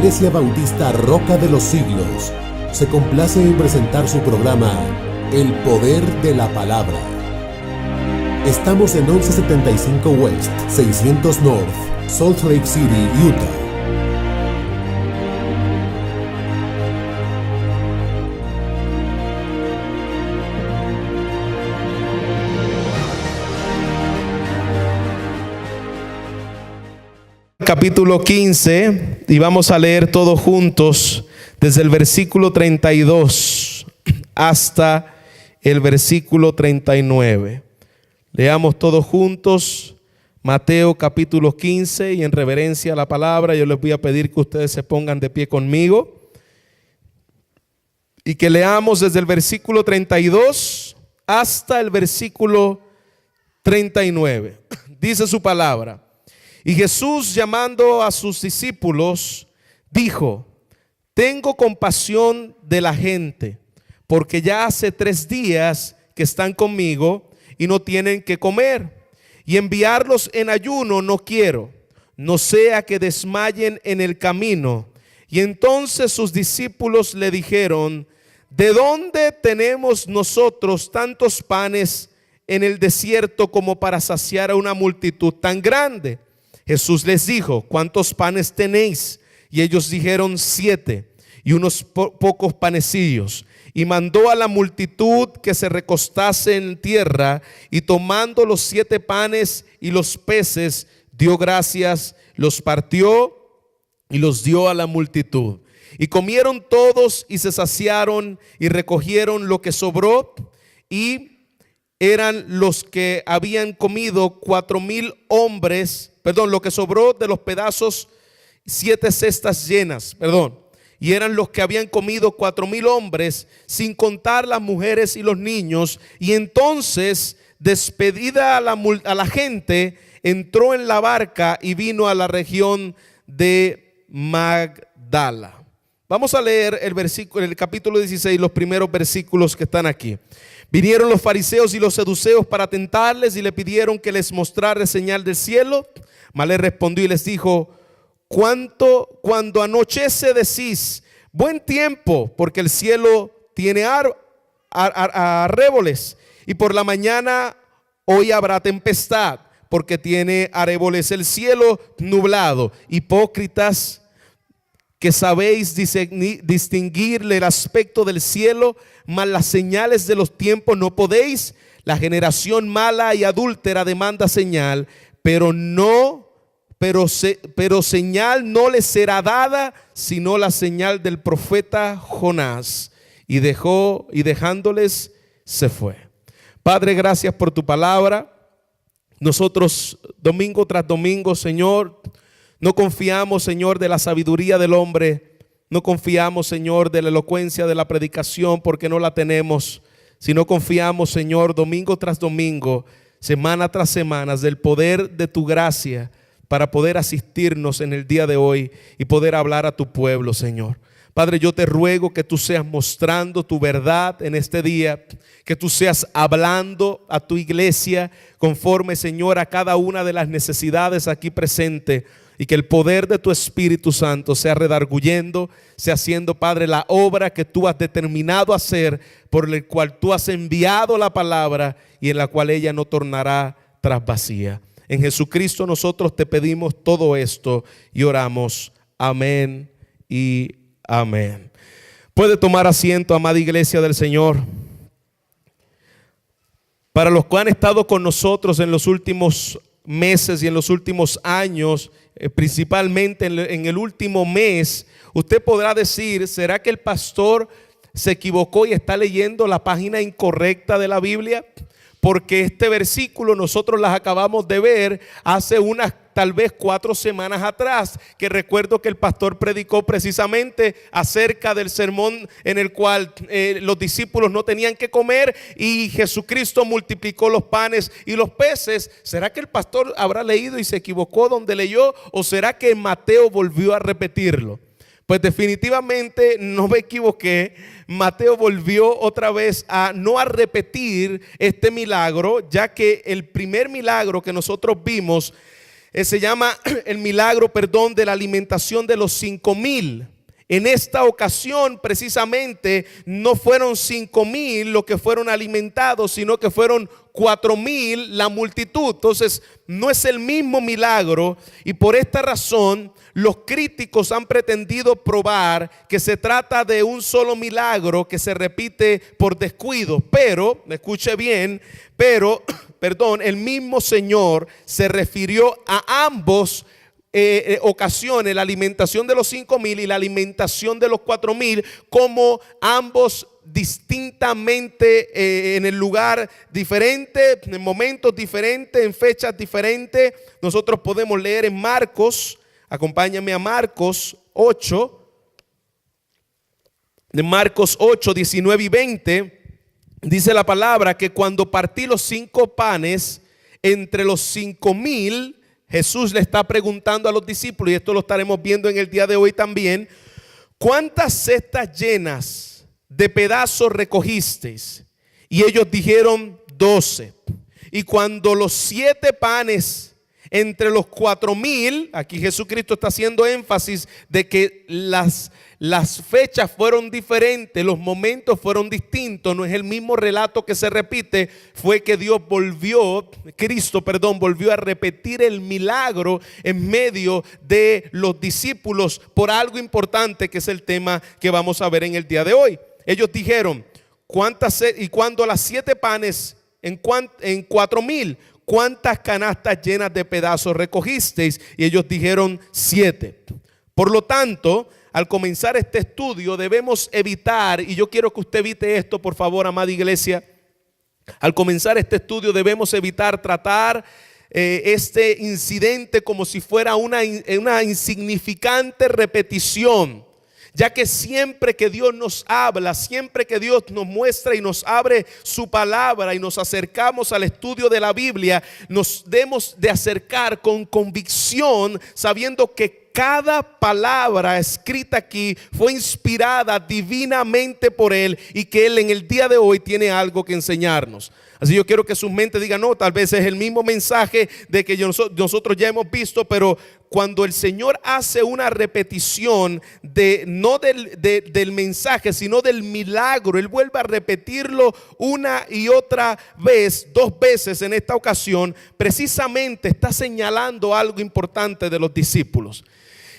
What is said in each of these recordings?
Iglesia Bautista Roca de los Siglos se complace en presentar su programa El Poder de la Palabra. Estamos en 1175 West, 600 North, Salt Lake City, Utah. Capítulo 15, y vamos a leer todos juntos desde el versículo 32 hasta el versículo 39. Leamos todos juntos Mateo capítulo 15, y en reverencia a la palabra yo les voy a pedir que ustedes se pongan de pie conmigo y que leamos desde el versículo 32 hasta el versículo 39. Dice su palabra: y Jesús, llamando a sus discípulos, dijo: tengo compasión de la gente, porque ya hace 3 días que están conmigo y no tienen que comer, y enviarlos en ayuno no quiero, no sea que desmayen en el camino. Y entonces sus discípulos le dijeron: ¿de dónde tenemos nosotros tantos panes en el desierto como para saciar a una multitud tan grande? Jesús les dijo: ¿cuántos panes tenéis? Y ellos dijeron: 7, y unos pocos panecillos. Y mandó a la multitud que se recostase en tierra, y tomando los 7 panes y los peces, dio gracias, los partió y los dio a la multitud. Y comieron todos y se saciaron, y recogieron lo que sobró, y eran los que habían comido 4,000 hombres, lo que sobró de los pedazos, 7 cestas llenas, y eran los que habían comido 4,000 hombres, sin contar las mujeres y los niños. Y entonces, despedida a la gente, entró en la barca y vino a la región de Magdala. Vamos a leer el capítulo 16, los primeros versículos que están aquí. Vinieron los fariseos y los saduceos para tentarles, y le pidieron que les mostrara señal del cielo. Mas le respondió y les dijo: cuando anochece decís buen tiempo, porque el cielo tiene arreboles, y por la mañana hoy habrá tempestad, porque tiene arreboles el cielo nublado. Hipócritas, que sabéis distinguirle el aspecto del cielo, mas las señales de los tiempos no podéis. La generación mala y adúltera demanda señal, pero señal no le será dada, sino la señal del profeta Jonás. Y dejándoles se fue. Padre, gracias por tu palabra. Nosotros domingo tras domingo, Señor, no confiamos, Señor, de la sabiduría del hombre. No confiamos, Señor, de la elocuencia de la predicación, porque no la tenemos. Sino confiamos, Señor, domingo tras domingo, semana tras semana, del poder de tu gracia, para poder asistirnos en el día de hoy y poder hablar a tu pueblo, Señor. Padre, yo te ruego que tú seas mostrando tu verdad en este día, que tú seas hablando a tu iglesia conforme, Señor, a cada una de las necesidades aquí presentes, y que el poder de tu Espíritu Santo sea redarguyendo, sea haciendo, Padre, la obra que tú has determinado hacer, por el cual tú has enviado la palabra, y en la cual ella no tornará tras vacía. En Jesucristo nosotros te pedimos todo esto y oramos. Amén y amén. Puede tomar asiento, amada iglesia del Señor. Para los que han estado con nosotros en los últimos meses y en los últimos años, principalmente en el último mes, usted podrá decir: ¿será que el pastor se equivocó y está leyendo la página incorrecta de la Biblia? Porque este versículo nosotros las acabamos de ver hace unas tal vez 4 semanas atrás, que recuerdo que el pastor predicó precisamente acerca del sermón en el cual los discípulos no tenían que comer y Jesucristo multiplicó los panes y los peces. ¿Será que el pastor habrá leído y se equivocó donde leyó, o será que Mateo volvió a repetirlo? Pues definitivamente no me equivoqué. Mateo volvió otra vez no a repetir este milagro, ya que el primer milagro que nosotros vimos Se llama el milagro, de la alimentación de los 5,000. En esta ocasión precisamente no fueron 5,000 los que fueron alimentados, sino que fueron 4,000 la multitud. Entonces no es el mismo milagro, y por esta razón los críticos han pretendido probar que se trata de un solo milagro que se repite por descuido. Pero, escuche bien, el mismo Señor se refirió a ambos ocasiones, la alimentación de los 5,000 y la alimentación de los 4,000, como ambos distintamente, en el lugar diferente, en momentos diferentes, en fechas diferentes. Nosotros podemos leer en Marcos, acompáñame a Marcos 8, de Marcos 8, 19 y 20, dice la palabra que cuando partí los 5 panes entre los 5,000, Jesús le está preguntando a los discípulos, y esto lo estaremos viendo en el día de hoy también: ¿cuántas cestas llenas de pedazos recogisteis? Y ellos dijeron 12. Y cuando los 7 panes entre los 4,000, aquí Jesucristo está haciendo énfasis de que las fechas fueron diferentes, los momentos fueron distintos, no es el mismo relato que se repite. Fue que Cristo volvió a repetir el milagro en medio de los discípulos por algo importante, que es el tema que vamos a ver en el día de hoy. Ellos dijeron, y cuando las 7 panes en 4,000, ¿cuántas canastas llenas de pedazos recogisteis? Y ellos dijeron 7. Por lo tanto, al comenzar este estudio debemos evitar, y yo quiero que usted evite esto, por favor, amada iglesia. Al comenzar este estudio debemos evitar tratar este incidente como si fuera una insignificante repetición, ya que siempre que Dios nos habla, siempre que Dios nos muestra y nos abre su palabra y nos acercamos al estudio de la Biblia, nos debemos de acercar con convicción, sabiendo que cada palabra escrita aquí fue inspirada divinamente por Él, y que Él en el día de hoy tiene algo que enseñarnos. Así yo quiero que su mente diga, no, tal vez es el mismo mensaje de que nosotros ya hemos visto, pero cuando el Señor hace una repetición no del mensaje, sino del milagro, Él vuelve a repetirlo una y otra vez, 2 veces en esta ocasión, precisamente está señalando algo importante de los discípulos.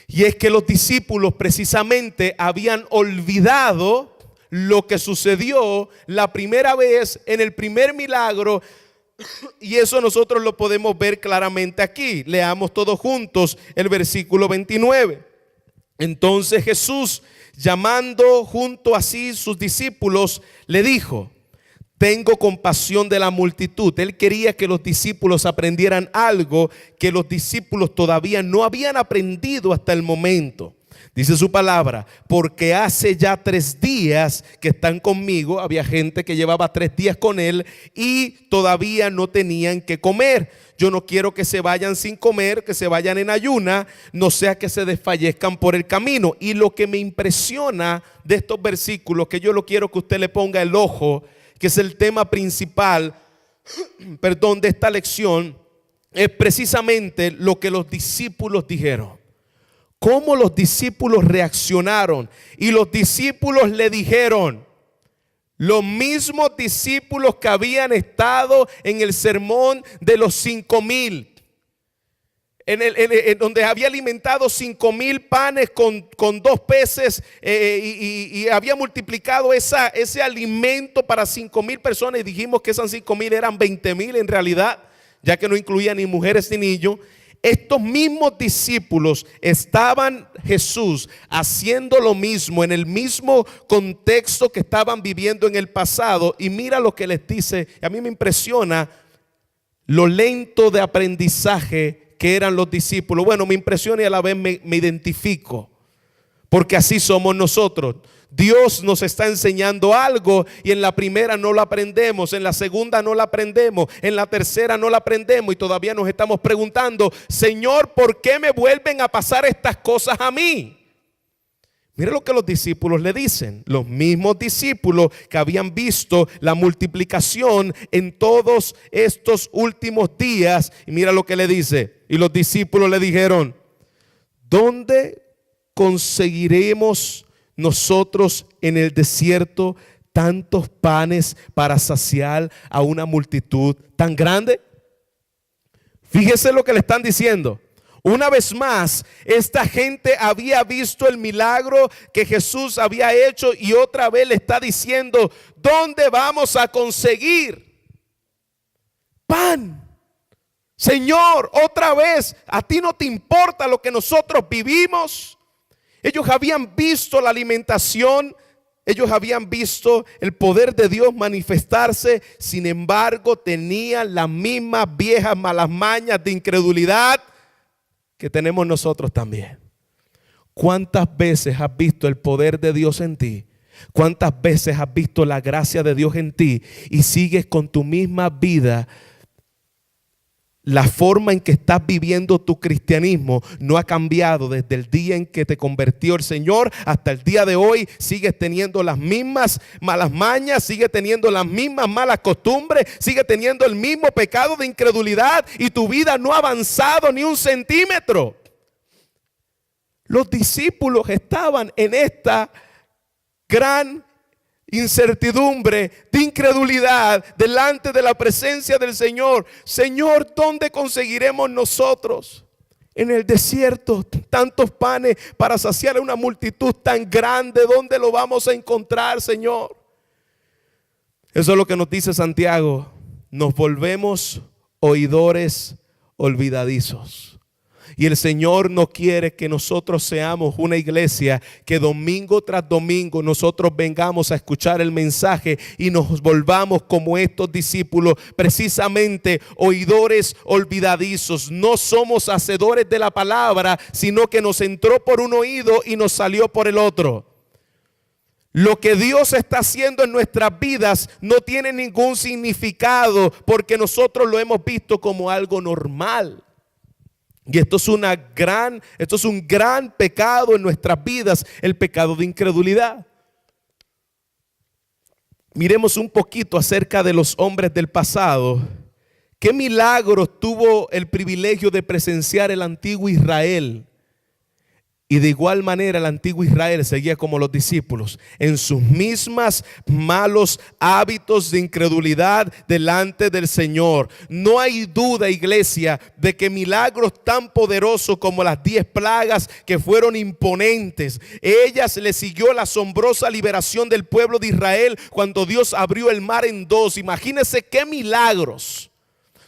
Y es que los discípulos precisamente habían olvidado lo que sucedió la primera vez en el primer milagro, y eso nosotros lo podemos ver claramente aquí. Leamos todos juntos el versículo 29. Entonces Jesús, llamando junto a sí sus discípulos, le dijo: tengo compasión de la multitud. Él quería que los discípulos aprendieran algo que los discípulos todavía no habían aprendido hasta el momento. Dice su palabra, porque hace ya 3 días que están conmigo. Había gente que llevaba 3 días con él y todavía no tenían que comer. Yo no quiero que se vayan sin comer, que se vayan en ayuna, no sea que se desfallezcan por el camino. Y lo que me impresiona de estos versículos, que yo lo quiero que usted le ponga el ojo, que es el tema principal, de esta lección, es precisamente lo que los discípulos dijeron. Cómo los discípulos reaccionaron. Y los discípulos le dijeron, los mismos discípulos que habían estado en el sermón de los 5,000, en donde había alimentado 5,000 panes con 2 peces, y había multiplicado ese alimento para 5,000 personas, y dijimos que esas 5,000 eran 20,000 en realidad, ya que no incluía ni mujeres ni niños. Estos mismos discípulos estaban Jesús haciendo lo mismo en el mismo contexto que estaban viviendo en el pasado, y mira lo que les dice. A mí me impresiona lo lento de aprendizaje que eran los discípulos. Bueno, me impresiona y a la vez me identifico, porque así somos nosotros. Dios nos está enseñando algo y en la primera no lo aprendemos, en la segunda no la aprendemos, en la tercera no la aprendemos, y todavía nos estamos preguntando, Señor, ¿por qué me vuelven a pasar estas cosas a mí? Mire lo que los discípulos le dicen, los mismos discípulos que habían visto la multiplicación en todos estos últimos días. Y mira lo que le dice. Y los discípulos le dijeron: ¿dónde conseguiremos nosotros en el desierto tantos panes para saciar a una multitud tan grande? Fíjese lo que le están diciendo. Una vez más, esta gente había visto el milagro que Jesús había hecho y otra vez le está diciendo: ¿dónde vamos a conseguir pan? Señor, otra vez, ¿a ti no te importa lo que nosotros vivimos? Ellos habían visto la alimentación, ellos habían visto el poder de Dios manifestarse. Sin embargo, tenían las mismas viejas malas mañas de incredulidad que tenemos nosotros también. ¿Cuántas veces has visto el poder de Dios en ti? ¿Cuántas veces has visto la gracia de Dios en ti y sigues con tu misma vida? La forma en que estás viviendo tu cristianismo no ha cambiado desde el día en que te convirtió el Señor hasta el día de hoy. Sigues teniendo las mismas malas mañas, sigues teniendo las mismas malas costumbres, sigues teniendo el mismo pecado de incredulidad y tu vida no ha avanzado ni un centímetro. Los discípulos estaban en esta gran incertidumbre, de incredulidad delante de la presencia del Señor. Señor, ¿dónde conseguiremos nosotros en el desierto tantos panes para saciar a una multitud tan grande? ¿Dónde lo vamos a encontrar, Señor? Eso es lo que nos dice Santiago. Nos volvemos oidores olvidadizos. Y el Señor no quiere que nosotros seamos una iglesia que domingo tras domingo nosotros vengamos a escuchar el mensaje y nos volvamos como estos discípulos, precisamente oidores olvidadizos. No somos hacedores de la palabra, sino que nos entró por un oído y nos salió por el otro. Lo que Dios está haciendo en nuestras vidas no tiene ningún significado porque nosotros lo hemos visto como algo normal. Y esto es un gran pecado en nuestras vidas, el pecado de incredulidad. Miremos un poquito acerca de los hombres del pasado. ¿Qué milagros tuvo el privilegio de presenciar el antiguo Israel? Y de igual manera el antiguo Israel seguía como los discípulos en sus mismas malos hábitos de incredulidad delante del Señor. No hay duda, iglesia, de que milagros tan poderosos como las 10 plagas que fueron imponentes, ellas le siguió la asombrosa liberación del pueblo de Israel cuando Dios abrió el mar en dos. Imagínense qué milagros.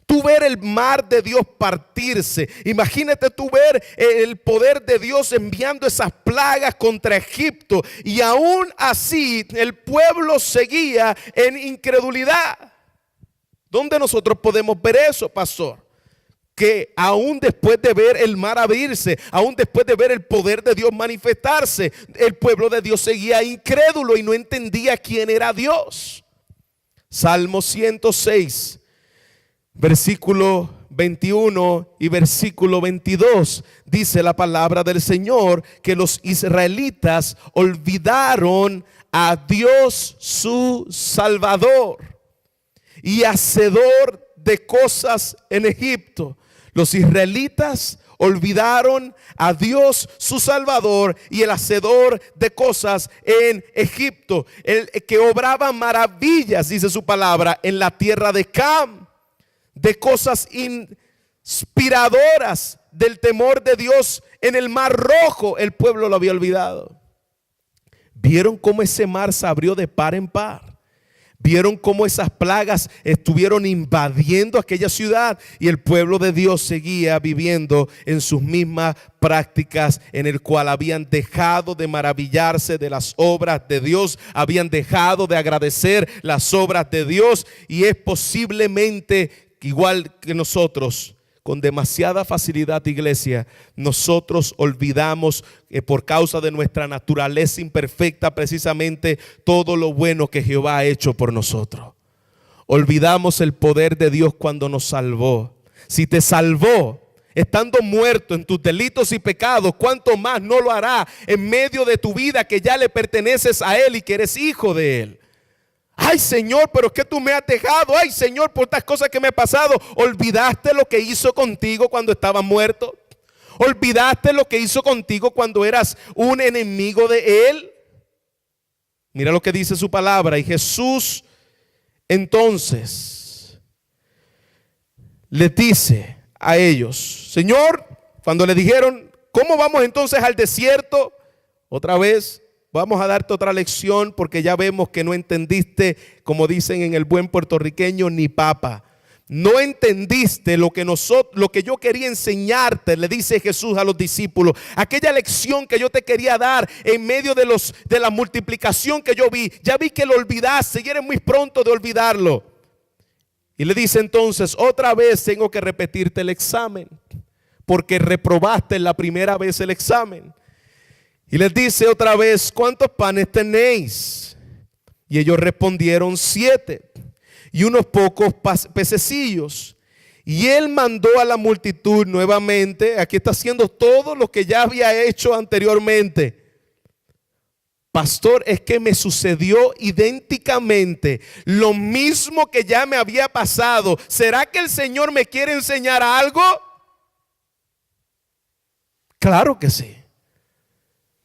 Tú ver el mar de Dios partirse. Imagínate tú ver el poder de Dios enviando esas plagas contra Egipto. Y aún así el pueblo seguía en incredulidad. ¿Dónde nosotros podemos ver eso, pastor? Que aún después de ver el mar abrirse, aún después de ver el poder de Dios manifestarse, el pueblo de Dios seguía incrédulo y no entendía quién era Dios. Salmo 106. Versículo 21 y versículo 22 dice la palabra del Señor que los israelitas olvidaron a Dios su Salvador y hacedor de cosas en Egipto. Los israelitas olvidaron a Dios su Salvador y el hacedor de cosas en Egipto, el que obraba maravillas, dice su palabra, en la tierra de Cam. De cosas inspiradoras del temor de Dios en el mar rojo, el pueblo lo había olvidado. Vieron cómo ese mar se abrió de par en par. Vieron cómo esas plagas estuvieron invadiendo aquella ciudad y el pueblo de Dios seguía viviendo en sus mismas prácticas, en el cual habían dejado de maravillarse de las obras de Dios, habían dejado de agradecer las obras de Dios. Y es posiblemente igual que nosotros, con demasiada facilidad, iglesia, nosotros olvidamos por causa de nuestra naturaleza imperfecta precisamente todo lo bueno que Jehová ha hecho por nosotros. Olvidamos el poder de Dios cuando nos salvó. Si te salvó estando muerto en tus delitos y pecados, ¿cuánto más no lo hará en medio de tu vida que ya le perteneces a Él y que eres hijo de Él? Ay, Señor, pero es que tú me has dejado. Ay, Señor, por estas cosas que me han pasado. ¿Olvidaste lo que hizo contigo cuando estabas muerto? ¿Olvidaste lo que hizo contigo cuando eras un enemigo de Él? Mira lo que dice su palabra. Y Jesús entonces les dice a ellos, Señor, cuando le dijeron, ¿cómo vamos entonces al desierto? Otra vez, vamos a darte otra lección porque ya vemos que no entendiste, como dicen en el buen puertorriqueño, ni papa. No entendiste lo que yo quería enseñarte, le dice Jesús a los discípulos. Aquella lección que yo te quería dar en medio de la multiplicación que yo vi. Ya vi que lo olvidaste y eres muy pronto de olvidarlo. Y le dice entonces, otra vez tengo que repetirte el examen, porque reprobaste la primera vez el examen. Y les dice otra vez, ¿cuántos panes tenéis? Y ellos respondieron 7 y unos pocos pececillos. Y él mandó a la multitud nuevamente. Aquí está haciendo todo lo que ya había hecho anteriormente. Pastor, es que me sucedió idénticamente lo mismo que ya me había pasado. ¿Será que el Señor me quiere enseñar algo? Claro que sí.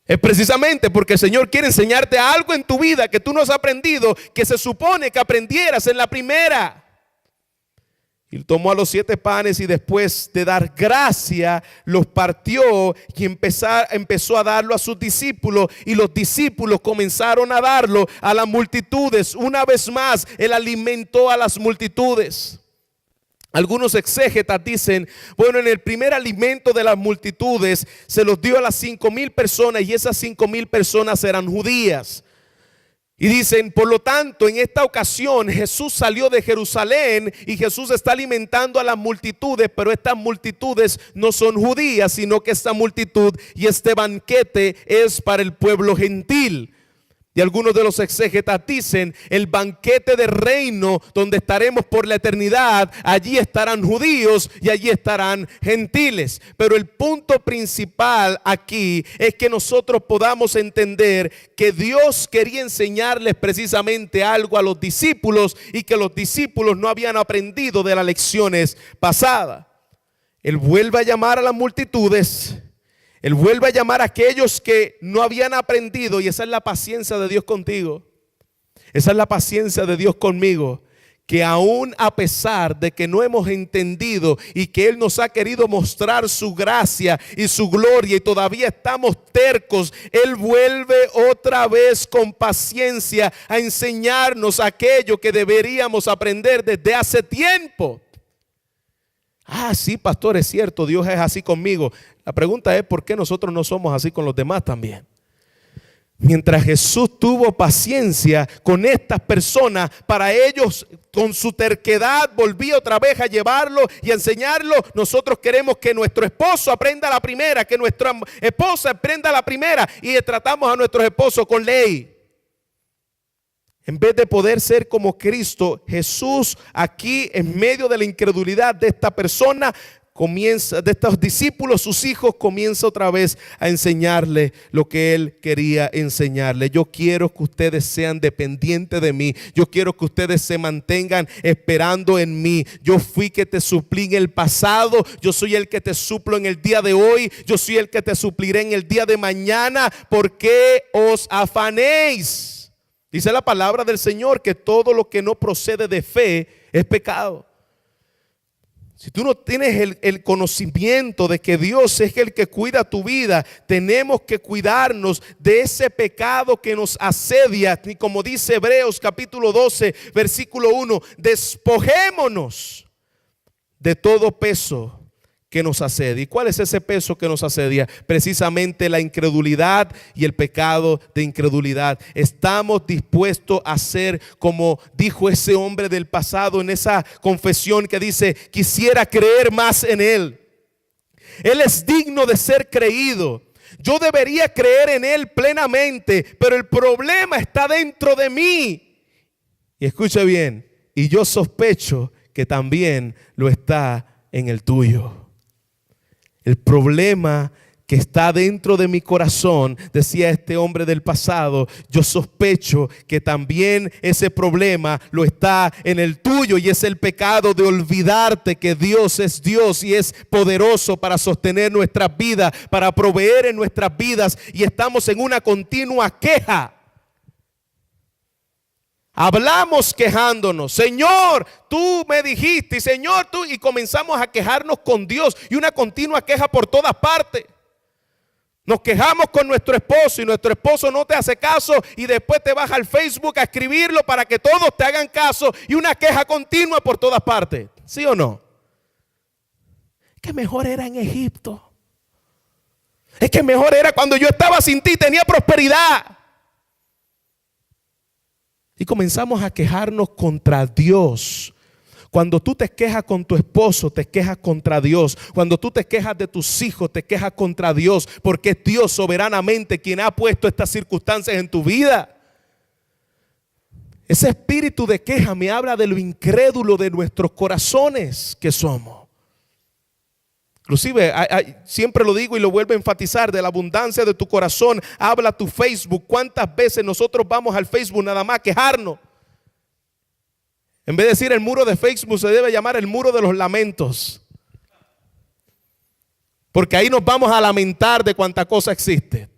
Es precisamente porque el Señor quiere enseñarte algo en tu vida que tú no has aprendido, que se supone que aprendieras en la primera. Y tomó a los 7 panes y después de dar gracia, los partió y empezó a darlo a sus discípulos. Y los discípulos comenzaron a darlo a las multitudes. Una vez más, Él alimentó a las multitudes. Algunos exégetas dicen, bueno, en el primer alimento de las multitudes se los dio a las 5,000 personas y esas 5,000 personas eran judías. Y dicen, por lo tanto, en esta ocasión Jesús salió de Jerusalén y Jesús está alimentando a las multitudes, pero estas multitudes no son judías, sino que esta multitud y este banquete es para el pueblo gentil. Y algunos de los exégetas dicen, el banquete del reino donde estaremos por la eternidad, allí estarán judíos y allí estarán gentiles. Pero el punto principal aquí es que nosotros podamos entender que Dios quería enseñarles precisamente algo a los discípulos y que los discípulos no habían aprendido de las lecciones pasadas. Él vuelve a llamar a las multitudes. Él vuelve a llamar a aquellos que no habían aprendido, y esa es la paciencia de Dios contigo. Esa es la paciencia de Dios conmigo, que aún a pesar de que no hemos entendido y que Él nos ha querido mostrar su gracia y su gloria y todavía estamos tercos, Él vuelve otra vez con paciencia a enseñarnos aquello que deberíamos aprender desde hace tiempo. Ah, sí, pastor, es cierto, Dios es así conmigo. La pregunta es, ¿por qué nosotros no somos así con los demás también? Mientras Jesús tuvo paciencia con estas personas, para ellos con su terquedad volvía otra vez a llevarlo y a enseñarlo. Nosotros queremos que nuestro esposo aprenda la primera, que nuestra esposa aprenda la primera, y tratamos a nuestros esposos con ley. En vez de poder ser como Cristo, Jesús aquí en medio de la incredulidad de esta persona, de estos discípulos, sus hijos, comienza otra vez a enseñarle lo que Él quería enseñarle. Yo quiero que ustedes sean dependientes de mí. Yo quiero que ustedes se mantengan esperando en mí. Yo fui que te suplí en el pasado. Yo soy el que te suplo en el día de hoy. Yo soy el que te supliré en el día de mañana. ¿Por qué os afanéis? Dice la palabra del Señor que todo lo que no procede de fe es pecado. Si tú no tienes el conocimiento de que Dios es el que cuida tu vida, tenemos que cuidarnos de ese pecado que nos asedia. Y como dice Hebreos capítulo 12, versículo 1, despojémonos de todo peso que nos asedia. ¿Y cuál es ese peso que nos asedia? Precisamente la incredulidad y el pecado de incredulidad. Estamos dispuestos a ser como dijo ese hombre del pasado en esa confesión que dice, quisiera creer más en Él. Él es digno de ser creído. Yo debería creer en Él plenamente, pero el problema está dentro de mí. Y escucha bien, y yo sospecho que también lo está en el tuyo. El problema que está dentro de mi corazón, decía este hombre del pasado, yo sospecho que también ese problema lo está en el tuyo, y es el pecado de olvidarte que Dios es Dios y es poderoso para sostener nuestras vidas, para proveer en nuestras vidas, y estamos en una continua queja. Hablamos quejándonos, Señor, tú me dijiste, y Señor, tú, y comenzamos a quejarnos con Dios, y una continua queja por todas partes. Nos quejamos con nuestro esposo y nuestro esposo no te hace caso, y después te vas al Facebook a escribirlo para que todos te hagan caso, y una queja continua por todas partes. ¿Sí o no? Es que mejor era en Egipto. Es que mejor era cuando yo estaba sin ti, tenía prosperidad. Y comenzamos a quejarnos contra Dios. Cuando tú te quejas con tu esposo, te quejas contra Dios. Cuando tú te quejas de tus hijos, te quejas contra Dios, porque es Dios soberanamente quien ha puesto estas circunstancias en tu vida. Ese espíritu de queja me habla de lo incrédulo de nuestros corazones que somos. Inclusive, siempre lo digo y lo vuelvo a enfatizar, de la abundancia de tu corazón habla tu Facebook. ¿Cuántas veces nosotros vamos al Facebook nada más a quejarnos? En vez de decir el muro de Facebook, se debe llamar el muro de los lamentos. Porque ahí nos vamos a lamentar de cuánta cosa existe.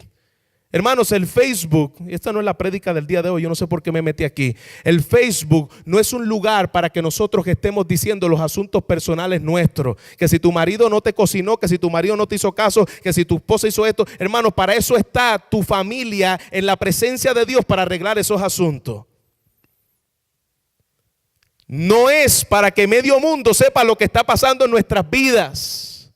Hermanos, el Facebook, y esta no es la prédica del día de hoy, yo no sé por qué me metí aquí. El Facebook no es un lugar para que nosotros estemos diciendo los asuntos personales nuestros. Que si tu marido no te cocinó, que si tu marido no te hizo caso, que si tu esposa hizo esto. Hermanos, para eso está tu familia en la presencia de Dios, para arreglar esos asuntos. No es para que medio mundo sepa lo que está pasando en nuestras vidas.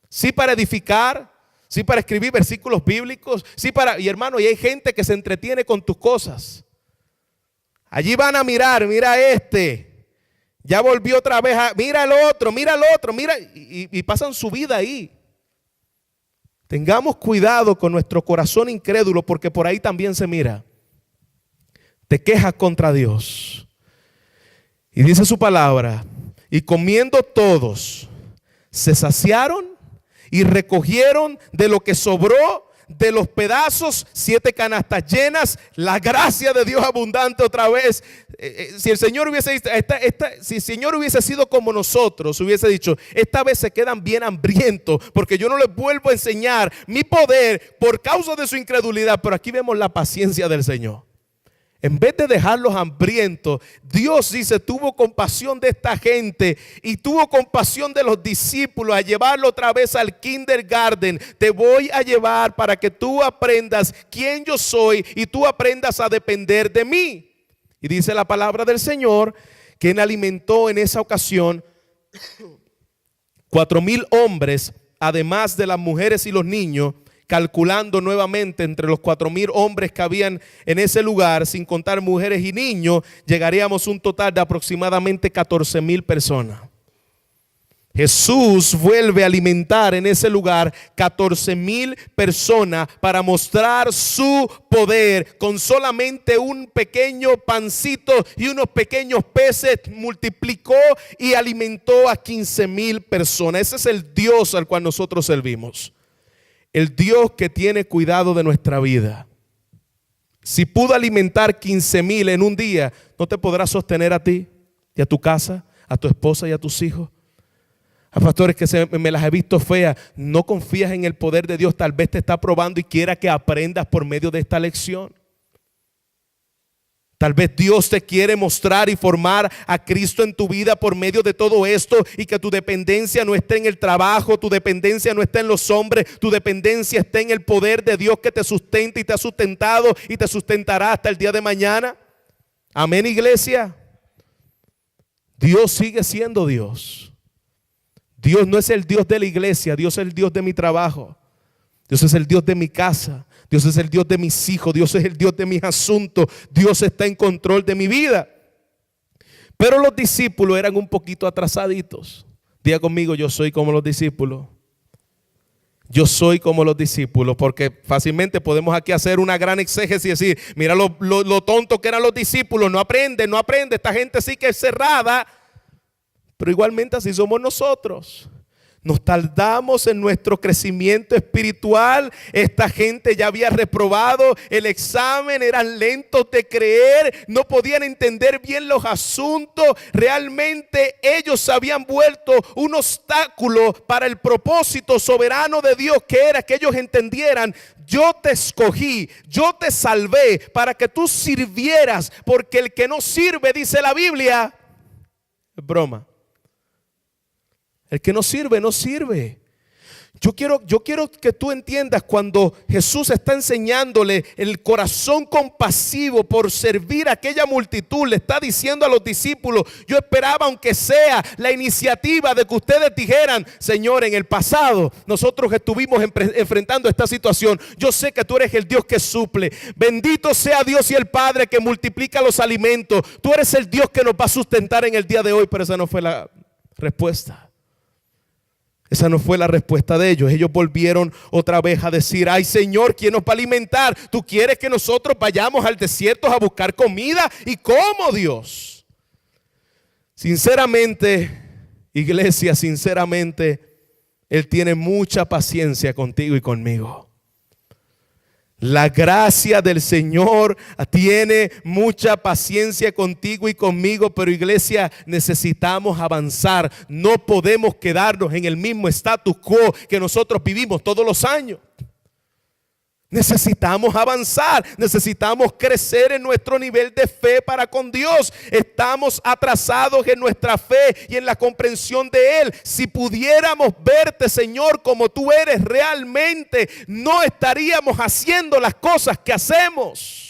Sí, para edificar. Sí, para escribir versículos bíblicos. Sí, y hermano, y hay gente que se entretiene con tus cosas. Allí van a mirar, mira este, ya volvió otra vez, mira el otro, mira, y pasan su vida ahí. Tengamos cuidado con nuestro corazón incrédulo, porque por ahí también se mira. Te quejas contra Dios. Y dice su palabra, y comiendo todos, se saciaron y recogieron de lo que sobró, de los pedazos, 7 canastas llenas. La gracia de Dios abundante otra vez. Si el Señor hubiese sido como nosotros, hubiese dicho, esta vez se quedan bien hambrientos, porque yo no les vuelvo a enseñar mi poder por causa de su incredulidad. Pero aquí vemos la paciencia del Señor. En vez de dejarlos hambrientos, Dios dice, tuvo compasión de esta gente y tuvo compasión de los discípulos a llevarlo otra vez al kindergarten. Te voy a llevar para que tú aprendas quién yo soy y tú aprendas a depender de mí. Y dice la palabra del Señor que Él alimentó en esa ocasión 4,000 hombres, además de las mujeres y los niños. Calculando nuevamente entre los 4,000 hombres que habían en ese lugar, sin contar mujeres y niños, llegaríamos a un total de aproximadamente 14,000 personas. Jesús vuelve a alimentar en ese lugar 14,000 personas para mostrar su poder. Con solamente un pequeño pancito y unos pequeños peces multiplicó y alimentó a 15,000 personas. Ese es el Dios al cual nosotros servimos. El Dios que tiene cuidado de nuestra vida. Si pudo alimentar 15,000 en un día, ¿no te podrá sostener a ti y a tu casa, a tu esposa y a tus hijos? A pastores que me las he visto feas. No confías en el poder de Dios. Tal vez te está probando y quiera que aprendas por medio de esta lección. Tal vez Dios te quiere mostrar y formar a Cristo en tu vida por medio de todo esto, y que tu dependencia no esté en el trabajo, tu dependencia no esté en los hombres, tu dependencia esté en el poder de Dios que te sustenta y te ha sustentado y te sustentará hasta el día de mañana. Amén, iglesia. Dios sigue siendo Dios. Dios no es el Dios de la iglesia, Dios es el Dios de mi trabajo. Dios es el Dios de mi casa. Dios es el Dios de mis hijos. Dios es el Dios de mis asuntos. Dios está en control de mi vida. Pero los discípulos eran un poquito atrasaditos. Diga conmigo, yo soy como los discípulos. Yo soy como los discípulos, porque fácilmente podemos aquí hacer una gran exégesis y decir, mira lo tonto que eran los discípulos, no aprende, esta gente sí que es cerrada. Pero igualmente así somos nosotros. Nos tardamos en nuestro crecimiento espiritual. Esta gente ya había reprobado el examen, eran lentos de creer, no podían entender bien los asuntos. Realmente ellos se habían vuelto un obstáculo para el propósito soberano de Dios, que era que ellos entendieran: yo te escogí, yo te salvé para que tú sirvieras, porque el que no sirve, dice la Biblia, es broma. El que no sirve, no sirve. Yo quiero que tú entiendas, cuando Jesús está enseñándole el corazón compasivo por servir a aquella multitud, le está diciendo a los discípulos: yo esperaba, aunque sea, la iniciativa de que ustedes dijeran: Señor, en el pasado nosotros estuvimos enfrentando esta situación. Yo sé que tú eres el Dios que suple. Bendito sea Dios y el Padre que multiplica los alimentos. Tú eres el Dios que nos va a sustentar en el día de hoy. Pero esa no fue la respuesta. Esa no fue la respuesta de ellos. Ellos volvieron otra vez a decir: ay, Señor, ¿quién nos va a alimentar? ¿Tú quieres que nosotros vayamos al desierto a buscar comida? ¿Y cómo, Dios? Sinceramente, iglesia, sinceramente, Él tiene mucha paciencia contigo y conmigo. La gracia del Señor tiene mucha paciencia contigo y conmigo, pero iglesia, necesitamos avanzar. No podemos quedarnos en el mismo status quo que nosotros vivimos todos los años. Necesitamos avanzar, necesitamos crecer en nuestro nivel de fe para con Dios. Estamos atrasados en nuestra fe y en la comprensión de Él. Si pudiéramos verte, Señor, como tú eres realmente, no estaríamos haciendo las cosas que hacemos.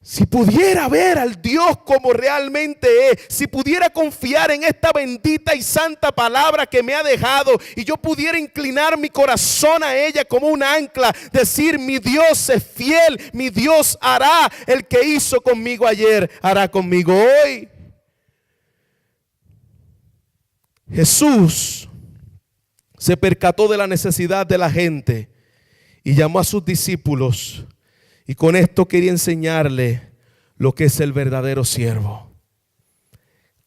Si pudiera ver al Dios como realmente es, si pudiera confiar en esta bendita y santa palabra que me ha dejado, y yo pudiera inclinar mi corazón a ella como un ancla, decir: mi Dios es fiel, mi Dios hará. El que hizo conmigo ayer, hará conmigo hoy. Jesús se percató de la necesidad de la gente y llamó a sus discípulos. Y con esto quería enseñarle lo que es el verdadero siervo.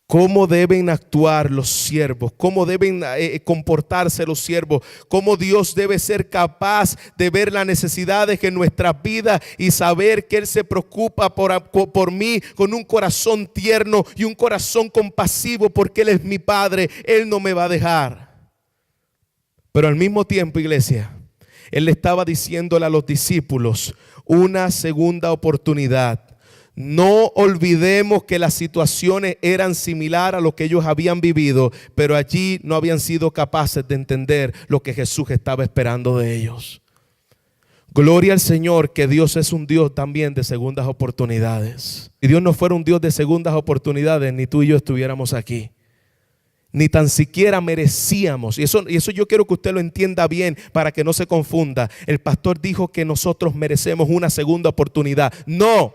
Cómo deben actuar los siervos, cómo deben comportarse los siervos, cómo Dios debe ser capaz de ver las necesidades en nuestras vidas y saber que Él se preocupa por mí con un corazón tierno y un corazón compasivo, porque Él es mi Padre, Él no me va a dejar. Pero al mismo tiempo, iglesia, Él le estaba diciéndole a los discípulos una segunda oportunidad. No olvidemos que las situaciones eran similares a lo que ellos habían vivido, pero allí no habían sido capaces de entender lo que Jesús estaba esperando de ellos. Gloria al Señor, que Dios es un Dios también de segundas oportunidades. Si Dios no fuera un Dios de segundas oportunidades, ni tú y yo estuviéramos aquí. Ni tan siquiera merecíamos. Y eso yo quiero que usted lo entienda bien para que no se confunda. El pastor dijo que nosotros merecemos una segunda oportunidad. No,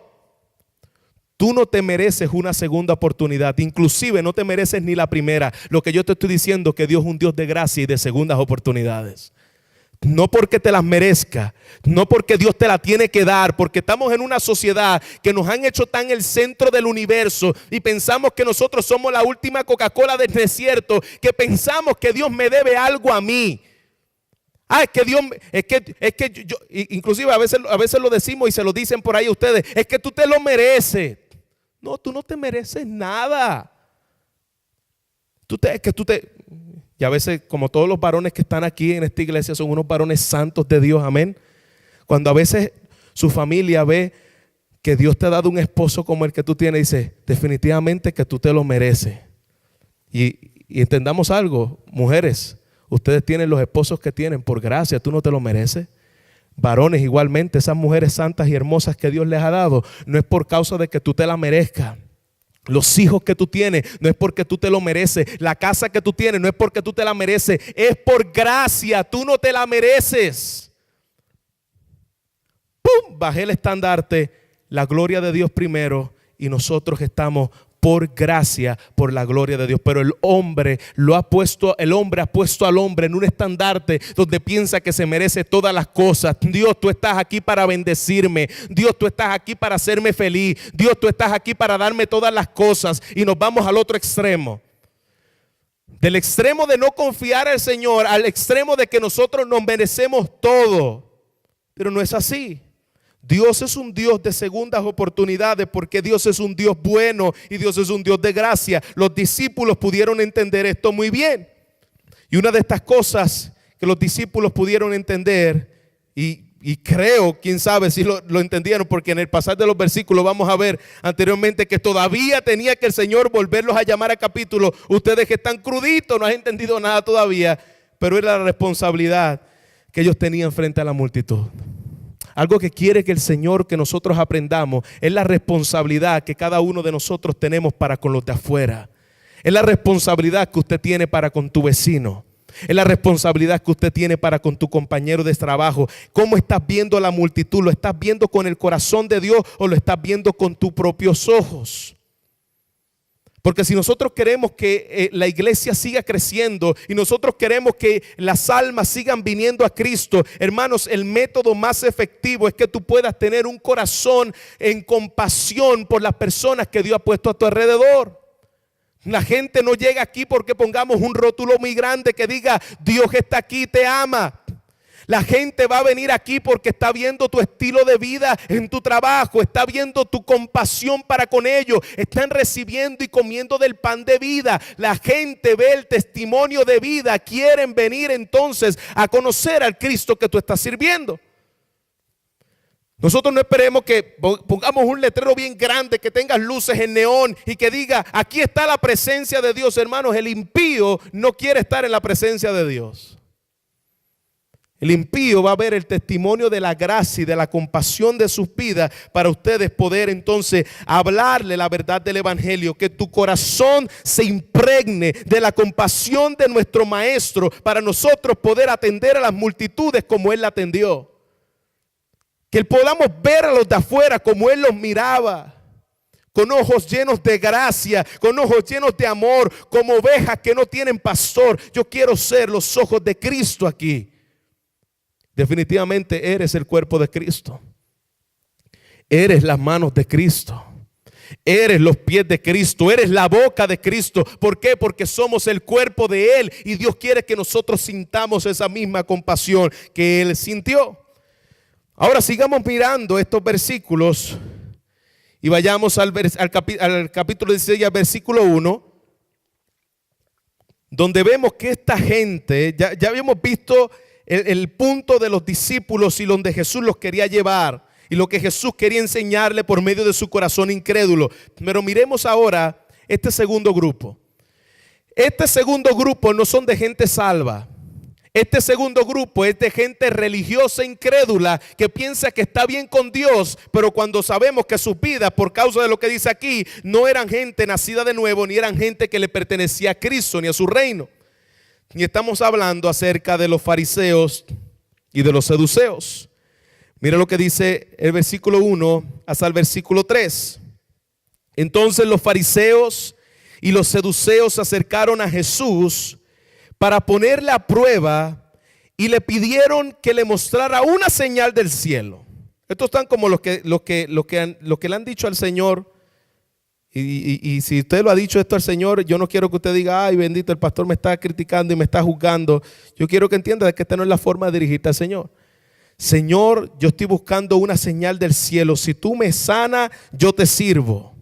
tú no te mereces una segunda oportunidad. Inclusive no te mereces ni la primera. Lo que yo te estoy diciendo es que Dios es un Dios de gracia y de segundas oportunidades. No porque te las merezca, no porque Dios te la tiene que dar, porque estamos en una sociedad que nos han hecho tan el centro del universo y pensamos que nosotros somos la última Coca-Cola del desierto, que pensamos que Dios me debe algo a mí. Es que Dios, es que yo, inclusive a veces lo decimos y se lo dicen por ahí a ustedes: es que tú te lo mereces. No, tú no te mereces nada. Y a veces, como todos los varones que están aquí en esta iglesia son unos varones santos de Dios, amén. Cuando a veces su familia ve que Dios te ha dado un esposo como el que tú tienes, dice: definitivamente que tú te lo mereces. Y entendamos algo, mujeres, ustedes tienen los esposos que tienen por gracia, tú no te lo mereces. Varones igualmente, esas mujeres santas y hermosas que Dios les ha dado, no es por causa de que tú te la merezcas. Los hijos que tú tienes no es porque tú te lo mereces. La casa que tú tienes no es porque tú te la mereces. Es por gracia, tú no te la mereces. ¡Pum! Bajé el estandarte, la gloria de Dios primero, y nosotros estamos por gracia, por la gloria de Dios. Pero el hombre ha puesto al hombre en un estandarte donde piensa que se merece todas las cosas. Dios, tú estás aquí para bendecirme. Dios, tú estás aquí para hacerme feliz. Dios, tú estás aquí para darme todas las cosas. Y nos vamos al otro extremo. Del extremo de no confiar al Señor al extremo de que nosotros nos merecemos todo. Pero no es así. Dios es un Dios de segundas oportunidades porque Dios es un Dios bueno y Dios es un Dios de gracia. Los discípulos pudieron entender esto muy bien. Y una de estas cosas que los discípulos pudieron entender, y creo, quién sabe si lo entendieron, porque en el pasar de los versículos vamos a ver anteriormente que todavía tenía que el Señor volverlos a llamar a capítulo. Ustedes que están cruditos, no han entendido nada todavía, pero era la responsabilidad que ellos tenían frente a la multitud. Algo que quiere que el Señor que nosotros aprendamos es la responsabilidad que cada uno de nosotros tenemos para con los de afuera. Es la responsabilidad que usted tiene para con tu vecino. Es la responsabilidad que usted tiene para con tu compañero de trabajo. ¿Cómo estás viendo a la multitud? ¿Lo estás viendo con el corazón de Dios o lo estás viendo con tus propios ojos? Porque si nosotros queremos que la iglesia siga creciendo y nosotros queremos que las almas sigan viniendo a Cristo, hermanos, el método más efectivo es que tú puedas tener un corazón en compasión por las personas que Dios ha puesto a tu alrededor. La gente no llega aquí porque pongamos un rótulo muy grande que diga Dios está aquí, te ama. La gente va a venir aquí porque está viendo tu estilo de vida en tu trabajo, está viendo tu compasión para con ellos, están recibiendo y comiendo del pan de vida. La gente ve el testimonio de vida, quieren venir entonces a conocer al Cristo que tú estás sirviendo. Nosotros no esperemos que pongamos un letrero bien grande, que tenga luces en neón y que diga aquí está la presencia de Dios. Hermanos, el impío no quiere estar en la presencia de Dios. El impío va a ver el testimonio de la gracia y de la compasión de sus vidas para ustedes poder entonces hablarle la verdad del evangelio. Que tu corazón se impregne de la compasión de nuestro maestro para nosotros poder atender a las multitudes como él la atendió. Que podamos ver a los de afuera como él los miraba. Con ojos llenos de gracia, con ojos llenos de amor, como ovejas que no tienen pastor. Yo quiero ser los ojos de Cristo aquí. Definitivamente eres el cuerpo de Cristo. Eres las manos de Cristo. Eres los pies de Cristo. Eres la boca de Cristo. ¿Por qué? Porque somos el cuerpo de Él. Y Dios quiere que nosotros sintamos esa misma compasión que Él sintió. Ahora sigamos mirando estos versículos. Y vayamos al capítulo 16, al versículo 1. Donde vemos que esta gente, ya habíamos visto el punto de los discípulos y donde Jesús los quería llevar y lo que Jesús quería enseñarle por medio de su corazón incrédulo. Pero miremos ahora este segundo grupo. Este segundo grupo no son de gente salva. Este segundo grupo es de gente religiosa incrédula que piensa que está bien con Dios, pero cuando sabemos que sus vidas, por causa de lo que dice aquí, no eran gente nacida de nuevo, ni eran gente que le pertenecía a Cristo ni a su reino. Y estamos hablando acerca de los fariseos y de los seduceos. Mira lo que dice el versículo 1 hasta el versículo 3. Entonces los fariseos y los seduceos se acercaron a Jesús para ponerle a prueba y le pidieron que le mostrara una señal del cielo. Estos están como los que le han dicho al Señor. Y si usted lo ha dicho esto al Señor, yo no quiero que usted diga, ay bendito, el pastor me está criticando y me está juzgando. Yo quiero que entienda que esta no es la forma de dirigirte al Señor. Señor, yo estoy buscando una señal del cielo. Si tú me sanas, yo te sirvo.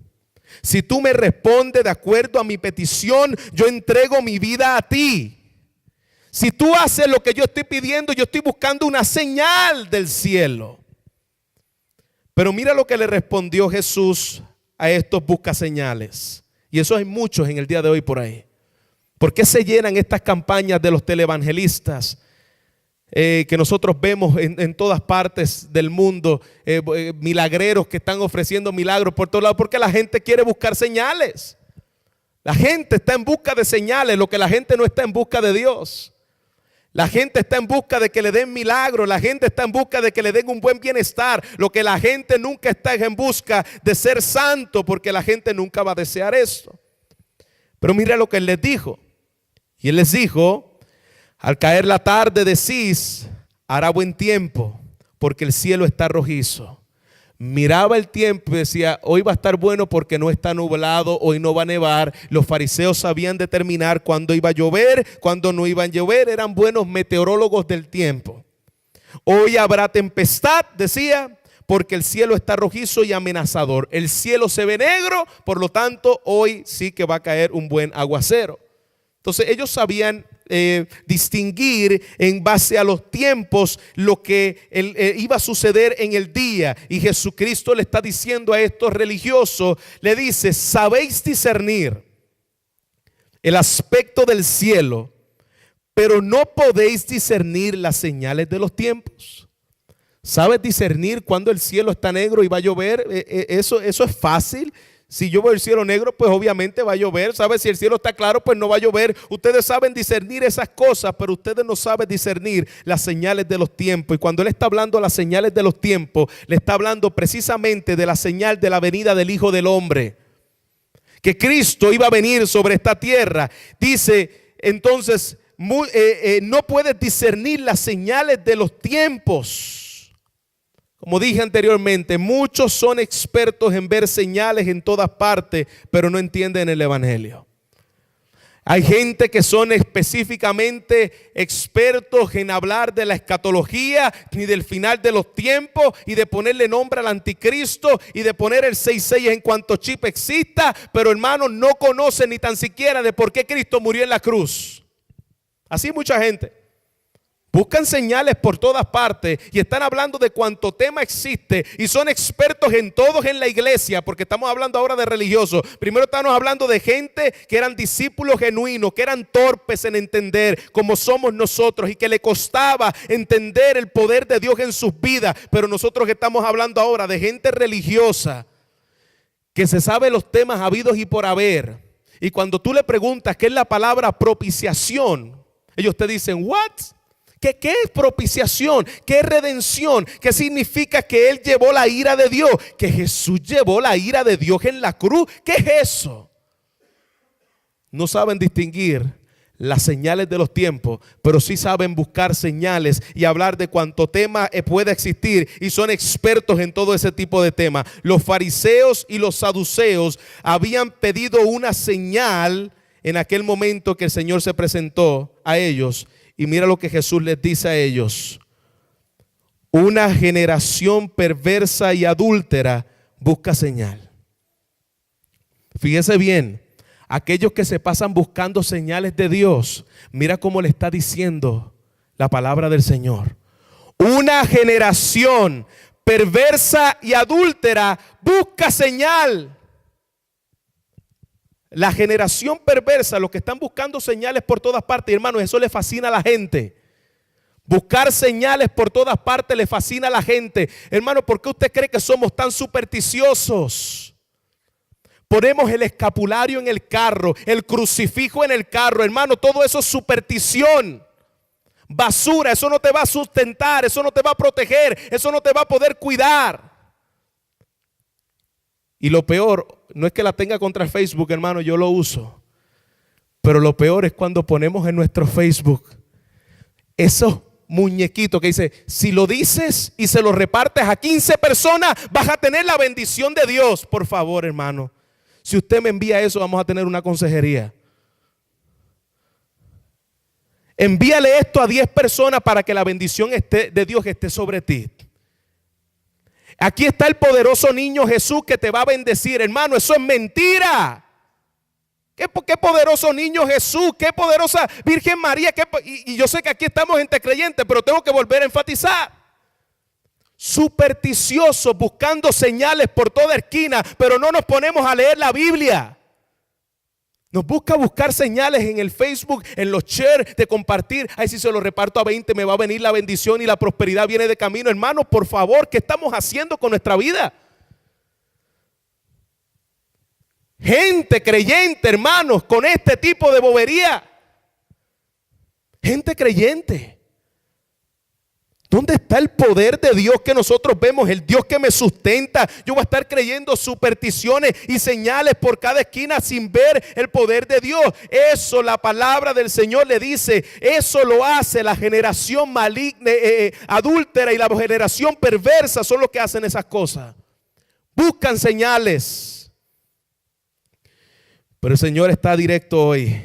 Si tú me respondes de acuerdo a mi petición, yo entrego mi vida a ti. Si tú haces lo que yo estoy pidiendo, yo estoy buscando una señal del cielo. Pero mira lo que le respondió Jesús a estos buscaseñales. Y eso hay muchos en el día de hoy por ahí. ¿Por qué se llenan estas campañas de los televangelistas que nosotros vemos en todas partes del mundo? Milagreros que están ofreciendo milagros por todos lados. Porque la gente quiere buscar señales. La gente está en busca de señales, lo que la gente no está en busca de Dios. La gente está en busca de que le den milagros. La gente está en busca de que le den un buen bienestar. Lo que la gente nunca está es en busca de ser santo, porque la gente nunca va a desear esto. Pero mira lo que él les dijo. Y él les dijo: al caer la tarde decís, hará buen tiempo, porque el cielo está rojizo. Miraba el tiempo y decía, hoy va a estar bueno porque no está nublado, hoy no va a nevar. Los fariseos sabían determinar cuándo iba a llover, cuándo no iba a llover. Eran buenos meteorólogos del tiempo. Hoy habrá tempestad, decía, porque el cielo está rojizo y amenazador. El cielo se ve negro, por lo tanto, hoy sí que va a caer un buen aguacero. Entonces ellos sabían distinguir en base a los tiempos lo que iba a suceder en el día. Y Jesucristo le está diciendo a estos religiosos, le dice, sabéis discernir el aspecto del cielo, pero no podéis discernir las señales de los tiempos. ¿Sabes discernir cuando el cielo está negro y va a llover? Eso es fácil. Si yo veo el cielo negro, pues obviamente va a llover. ¿Sabes? Si el cielo está claro, pues no va a llover. Ustedes saben discernir esas cosas, pero ustedes no saben discernir las señales de los tiempos. Y cuando Él está hablando de las señales de los tiempos, le está hablando precisamente de la señal de la venida del Hijo del Hombre. Que Cristo iba a venir sobre esta tierra. Dice, entonces, no puedes discernir las señales de los tiempos. Como dije anteriormente, muchos son expertos en ver señales en todas partes, pero no entienden el evangelio. Hay gente que son específicamente expertos en hablar de la escatología ni del final de los tiempos y de ponerle nombre al anticristo y de poner el 666 en cuanto chip exista, pero hermanos no conocen ni tan siquiera de por qué Cristo murió en la cruz. Así mucha gente. Buscan señales por todas partes y están hablando de cuánto tema existe y son expertos en todos en la iglesia, porque estamos hablando ahora de religiosos. Primero estamos hablando de gente que eran discípulos genuinos, que eran torpes en entender como somos nosotros y que le costaba entender el poder de Dios en sus vidas. Pero nosotros estamos hablando ahora de gente religiosa que se sabe los temas habidos y por haber. Y cuando tú le preguntas qué es la palabra propiciación, ellos te dicen, ¿what? ¿Qué es propiciación? ¿Qué es redención? ¿Qué significa que Él llevó la ira de Dios? Que Jesús llevó la ira de Dios en la cruz. ¿Qué es eso? No saben distinguir las señales de los tiempos, pero sí saben buscar señales y hablar de cuánto tema puede existir, y son expertos en todo ese tipo de temas. Los fariseos y los saduceos habían pedido una señal en aquel momento que el Señor se presentó a ellos. Y mira lo que Jesús les dice a ellos. Una generación perversa y adúltera busca señal. Fíjese bien, aquellos que se pasan buscando señales de Dios, mira cómo le está diciendo la palabra del Señor. Una generación perversa y adúltera busca señal. La generación perversa, los que están buscando señales por todas partes, hermanos, eso le fascina a la gente. Buscar señales por todas partes le fascina a la gente. Hermano, ¿por qué usted cree que somos tan supersticiosos? Ponemos el escapulario en el carro, el crucifijo en el carro, hermano, todo eso es superstición. Basura, eso no te va a sustentar, eso no te va a proteger, eso no te va a poder cuidar. Y lo peor, no es que la tenga contra el Facebook, hermano, yo lo uso. Pero lo peor es cuando ponemos en nuestro Facebook esos muñequitos que dice, si lo dices y se lo repartes a 15 personas, vas a tener la bendición de Dios. Por favor, hermano, si usted me envía eso, vamos a tener una consejería. Envíale esto a 10 personas para que la bendición de Dios esté sobre ti. Aquí está el poderoso niño Jesús que te va a bendecir. Hermano, eso es mentira. ¿Qué poderoso niño Jesús? ¿Qué poderosa Virgen María? Y yo sé que aquí estamos entre creyentes, pero tengo que volver a enfatizar. Supersticiosos, buscando señales por toda esquina, pero no nos ponemos a leer la Biblia. Nos buscar señales en el Facebook, en los shares de compartir. Ay, si se lo reparto a 20 me va a venir la bendición y la prosperidad viene de camino. Hermanos, por favor, ¿qué estamos haciendo con nuestra vida? Gente creyente, hermanos, con este tipo de bobería. Gente creyente. ¿Dónde está el poder de Dios que nosotros vemos? El Dios que me sustenta. Yo voy a estar creyendo supersticiones y señales por cada esquina sin ver el poder de Dios. Eso la palabra del Señor le dice. Eso lo hace la generación maligna, adúltera, y la generación perversa son los que hacen esas cosas. buscan señales. Pero el Señor está directo hoy.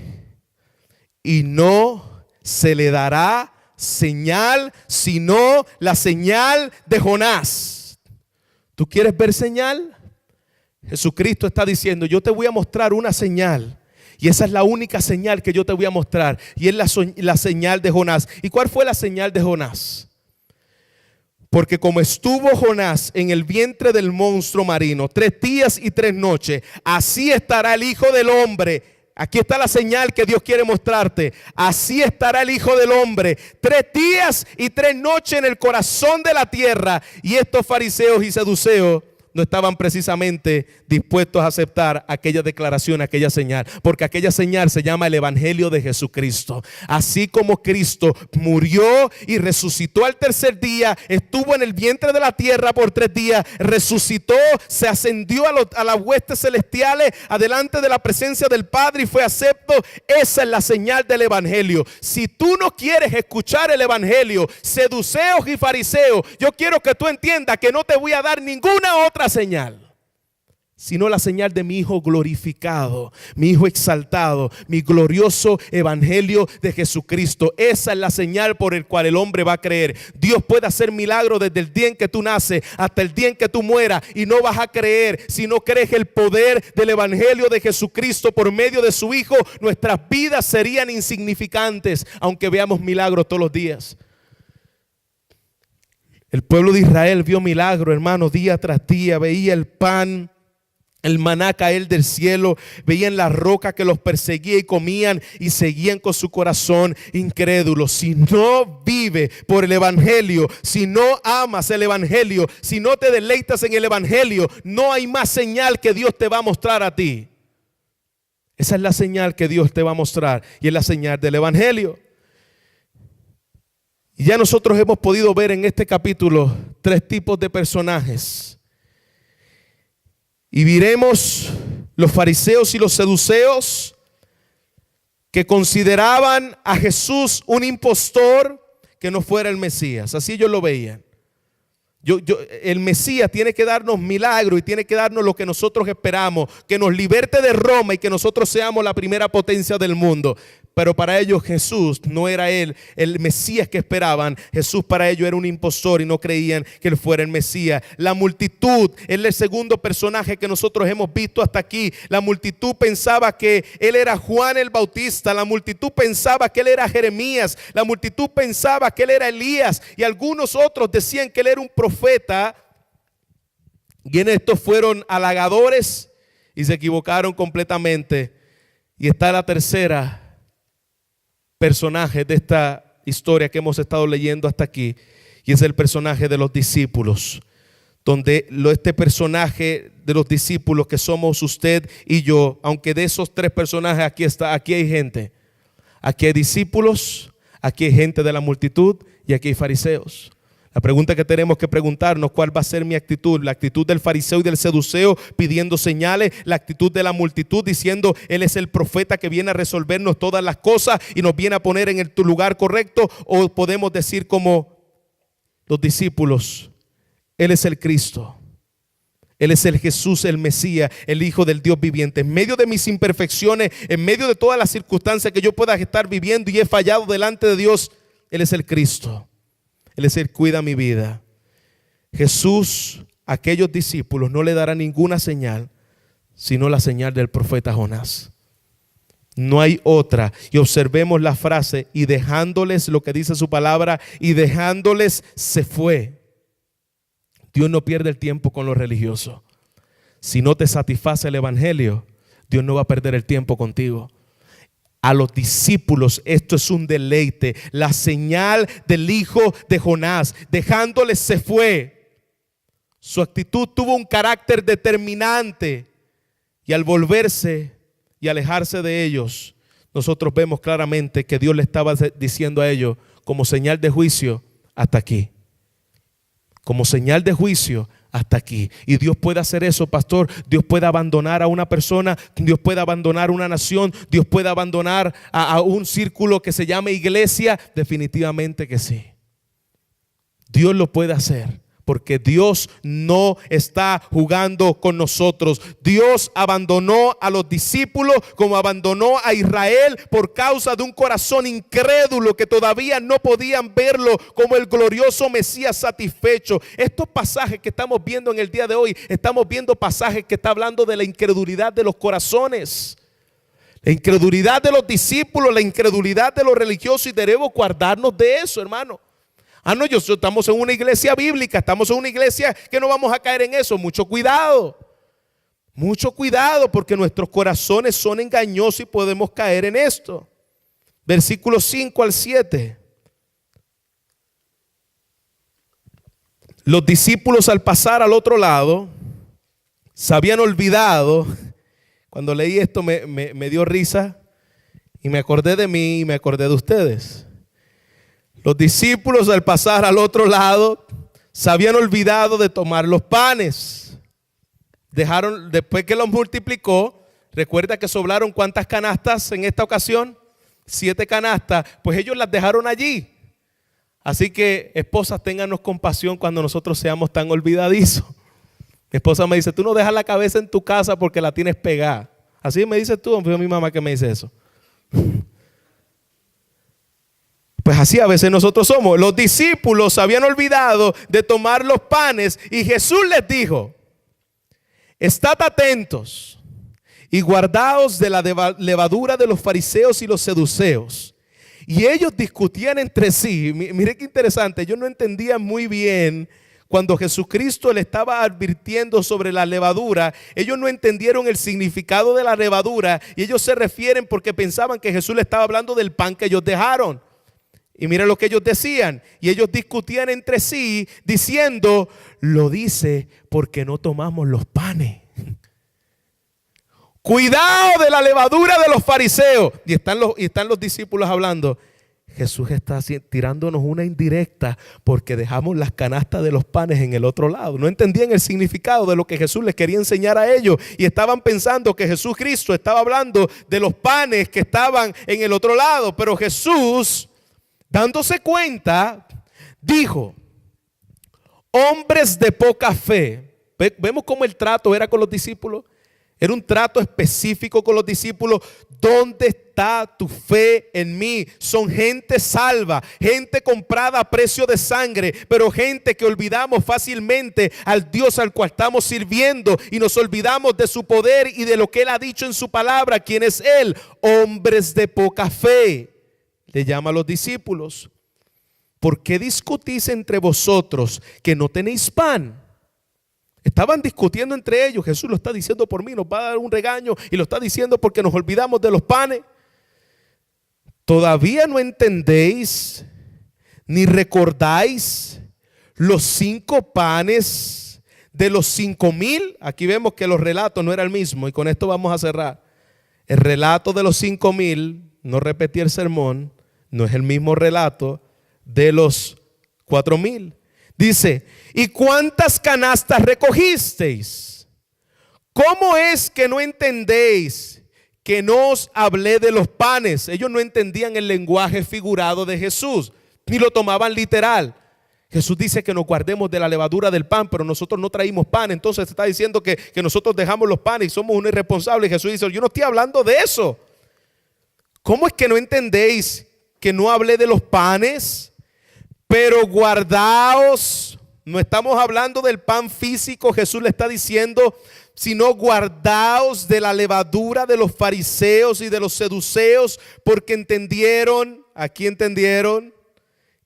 Y no se le dará señal, sino la señal de Jonás. ¿Tú quieres ver señal? Jesucristo está diciendo, yo te voy a mostrar una señal. Y esa es la única señal que yo te voy a mostrar. Y es la señal de Jonás. ¿Y cuál fue la señal de Jonás? Porque como estuvo Jonás en el vientre del monstruo marino 3 días y 3 noches, así estará el Hijo del Hombre. Aquí está la señal que Dios quiere mostrarte. Así estará el Hijo del Hombre 3 días y 3 noches en el corazón de la tierra. Y estos fariseos y saduceos no estaban precisamente dispuestos a aceptar aquella declaración, aquella señal, porque aquella señal se llama el Evangelio de Jesucristo. Así como Cristo murió y resucitó al tercer día, estuvo en el vientre de la tierra por 3 días, resucitó, se ascendió a las huestes celestiales, adelante de la presencia del Padre y fue acepto. Esa es la señal del Evangelio. Si tú no quieres escuchar el Evangelio, saduceos y fariseos, yo quiero que tú entiendas que no te voy a dar ninguna otra señal, sino la señal de mi Hijo glorificado, mi Hijo exaltado, mi glorioso Evangelio de Jesucristo. Esa es la señal por el cual el hombre va a creer. Dios puede hacer milagros desde el día en que tú naces hasta el día en que tú mueras, y no vas a creer. Si no crees el poder del Evangelio de Jesucristo por medio de su Hijo, nuestras vidas serían insignificantes, aunque veamos milagros todos los días. El pueblo de Israel vio milagros, hermanos, día tras día. Veía el pan, el maná caer del cielo, veían la roca que los perseguía y comían y seguían con su corazón incrédulo. Si no vive por el Evangelio, si no amas el Evangelio, si no te deleitas en el Evangelio, no hay más señal que Dios te va a mostrar a ti. Esa es la señal que Dios te va a mostrar, y es la señal del Evangelio. Y ya nosotros hemos podido ver en este capítulo 3 tipos de personajes. Y veremos los fariseos y los saduceos que consideraban a Jesús un impostor, que no fuera el Mesías. Así ellos lo veían. El Mesías tiene que darnos milagros y tiene que darnos lo que nosotros esperamos, que nos liberte de Roma y que nosotros seamos la primera potencia del mundo. Pero para ellos Jesús no era él, el Mesías que esperaban. Jesús para ellos era un impostor y no creían que él fuera el Mesías. La multitud es el segundo personaje que nosotros hemos visto hasta aquí. La multitud pensaba que él era Juan el Bautista. La multitud pensaba que él era Jeremías. La multitud pensaba que él era Elías. Y algunos otros decían que él era un profeta. Y en esto fueron halagadores y se equivocaron completamente. Y está la tercera personaje de esta historia que hemos estado leyendo hasta aquí, y es el personaje de los discípulos, donde este personaje de los discípulos que somos usted y yo, aunque de esos 3 personajes aquí hay gente, aquí hay discípulos, aquí hay gente de la multitud y aquí hay fariseos. La pregunta que tenemos que preguntarnos: ¿cuál va a ser mi actitud? La actitud del fariseo y del saduceo pidiendo señales, la actitud de la multitud diciendo él es el profeta que viene a resolvernos todas las cosas y nos viene a poner en el lugar correcto, o podemos decir como los discípulos: él es el Cristo, él es el Jesús, el Mesías, el Hijo del Dios viviente. En medio de mis imperfecciones, en medio de todas las circunstancias que yo pueda estar viviendo y he fallado delante de Dios, él es el Cristo. Él es el que cuida mi vida. Jesús a aquellos discípulos no le dará ninguna señal, sino la señal del profeta Jonás. No hay otra. Y observemos la frase: y dejándoles, lo que dice su palabra, y dejándoles se fue. Dios no pierde el tiempo con los religiosos. Si no te satisface el Evangelio, Dios no va a perder el tiempo contigo. A los discípulos esto es un deleite. La señal del hijo de Jonás, dejándoles se fue. Su actitud tuvo un carácter determinante, y al volverse y alejarse de ellos, nosotros vemos claramente que Dios le estaba diciendo a ellos como señal de juicio: hasta aquí. Como señal de juicio: hasta aquí. Y Dios puede hacer eso, pastor. Dios puede abandonar a una persona, Dios puede abandonar una nación, Dios puede abandonar a un círculo que se llama iglesia. Definitivamente que sí. Dios lo puede hacer, porque Dios no está jugando con nosotros. Dios abandonó a los discípulos como abandonó a Israel por causa de un corazón incrédulo que todavía no podían verlo como el glorioso Mesías satisfecho. Estos pasajes que estamos viendo en el día de hoy, estamos viendo pasajes que están hablando de la incredulidad de los corazones. La incredulidad de los discípulos, la incredulidad de los religiosos, y debemos guardarnos de eso, hermano. No, estamos en una iglesia bíblica, estamos en una iglesia que no vamos a caer en eso. Mucho cuidado, porque nuestros corazones son engañosos y podemos caer en esto. Versículos 5 al 7. Los discípulos, al pasar al otro lado, se habían olvidado. Cuando leí esto me dio risa y me acordé de mí y me acordé de ustedes. Los discípulos, al pasar al otro lado, se habían olvidado de tomar los panes. Después que los multiplicó, recuerda que sobraron ¿cuántas canastas en esta ocasión? 7 canastas, pues ellos las dejaron allí. Así que, esposas, ténganos compasión cuando nosotros seamos tan olvidadizos. Mi esposa me dice, tú no dejas la cabeza en tu casa porque la tienes pegada. Así me dices tú, fue mi mamá que me dice eso. Pues así a veces nosotros somos. Los discípulos se habían olvidado de tomar los panes y Jesús les dijo, estad atentos y guardaos de la levadura de los fariseos y los saduceos. Y ellos discutían entre sí. Mire qué interesante, ellos no entendían muy bien cuando Jesucristo le estaba advirtiendo sobre la levadura. Ellos no entendieron el significado de la levadura y ellos se refieren porque pensaban que Jesús le estaba hablando del pan que ellos dejaron. Y mira lo que ellos decían. Y ellos discutían entre sí diciendo, lo dice porque no tomamos los panes. Cuidado de la levadura de los fariseos. Y están los discípulos hablando. Jesús está tirándonos una indirecta porque dejamos las canastas de los panes en el otro lado. No entendían el significado de lo que Jesús les quería enseñar a ellos y estaban pensando que Jesucristo estaba hablando de los panes que estaban en el otro lado. Pero Jesús, dándose cuenta, dijo, hombres de poca fe. Vemos cómo el trato era con los discípulos. Era un trato específico con los discípulos. ¿Dónde está tu fe en mí? Son gente salva, gente comprada a precio de sangre, pero gente que olvidamos fácilmente al Dios al cual estamos sirviendo y nos olvidamos de su poder y de lo que Él ha dicho en su palabra. ¿Quién es Él? Hombres de poca fe. Le llama a los discípulos. ¿Por qué discutís entre vosotros que no tenéis pan? Estaban discutiendo entre ellos. Jesús lo está diciendo por mí, nos va a dar un regaño y lo está diciendo porque nos olvidamos de los panes. ¿Todavía no entendéis ni recordáis los 5 panes de los 5,000? Aquí vemos que los relatos no eran el mismo y con esto vamos a cerrar. El relato de los 5,000, no repetí el sermón, no es el mismo relato de los 4,000. Dice, ¿y cuántas canastas recogisteis? ¿Cómo es que no entendéis que no os hablé de los panes? Ellos no entendían el lenguaje figurado de Jesús, ni lo tomaban literal. Jesús dice que nos guardemos de la levadura del pan, pero nosotros no traímos pan. Entonces está diciendo que nosotros dejamos los panes y somos unos irresponsables. Jesús dice, yo no estoy hablando de eso. ¿Cómo es que no entendéis que no hablé de los panes? Pero guardaos, no estamos hablando del pan físico, Jesús le está diciendo, sino guardaos de la levadura de los fariseos y de los saduceos, porque entendieron, aquí entendieron,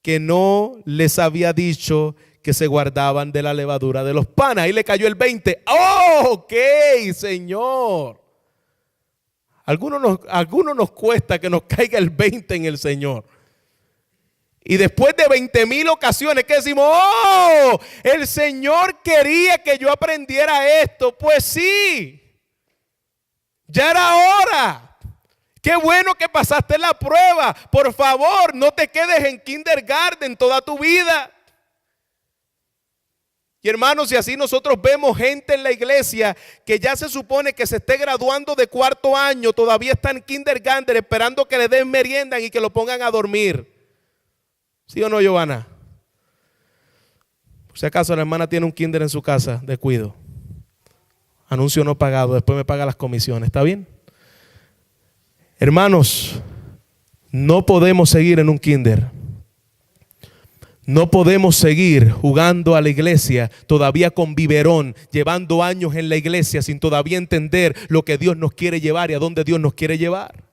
que no les había dicho que se guardaban de la levadura de los panes. Ahí le cayó el 20. ¡Oh, ok, Señor! Algunos nos cuesta que nos caiga el 20 en el Señor. Y después de 20,000 ocasiones que decimos, oh, el Señor quería que yo aprendiera esto. Pues sí, ya era hora. Qué bueno que pasaste la prueba. Por favor, no te quedes en kindergarten toda tu vida. Y hermanos, y así nosotros vemos gente en la iglesia que ya se supone que se esté graduando de 4º año, todavía está en kindergarten esperando que le den merienda y que lo pongan a dormir. ¿Sí o no, Giovanna? Por si acaso la hermana tiene un kinder en su casa, descuido. Anuncio no pagado, después me paga las comisiones, ¿está bien? Hermanos, no podemos seguir en un kinder. No podemos seguir jugando a la iglesia todavía con biberón, llevando años en la iglesia sin todavía entender lo que Dios nos quiere llevar y a dónde Dios nos quiere llevar.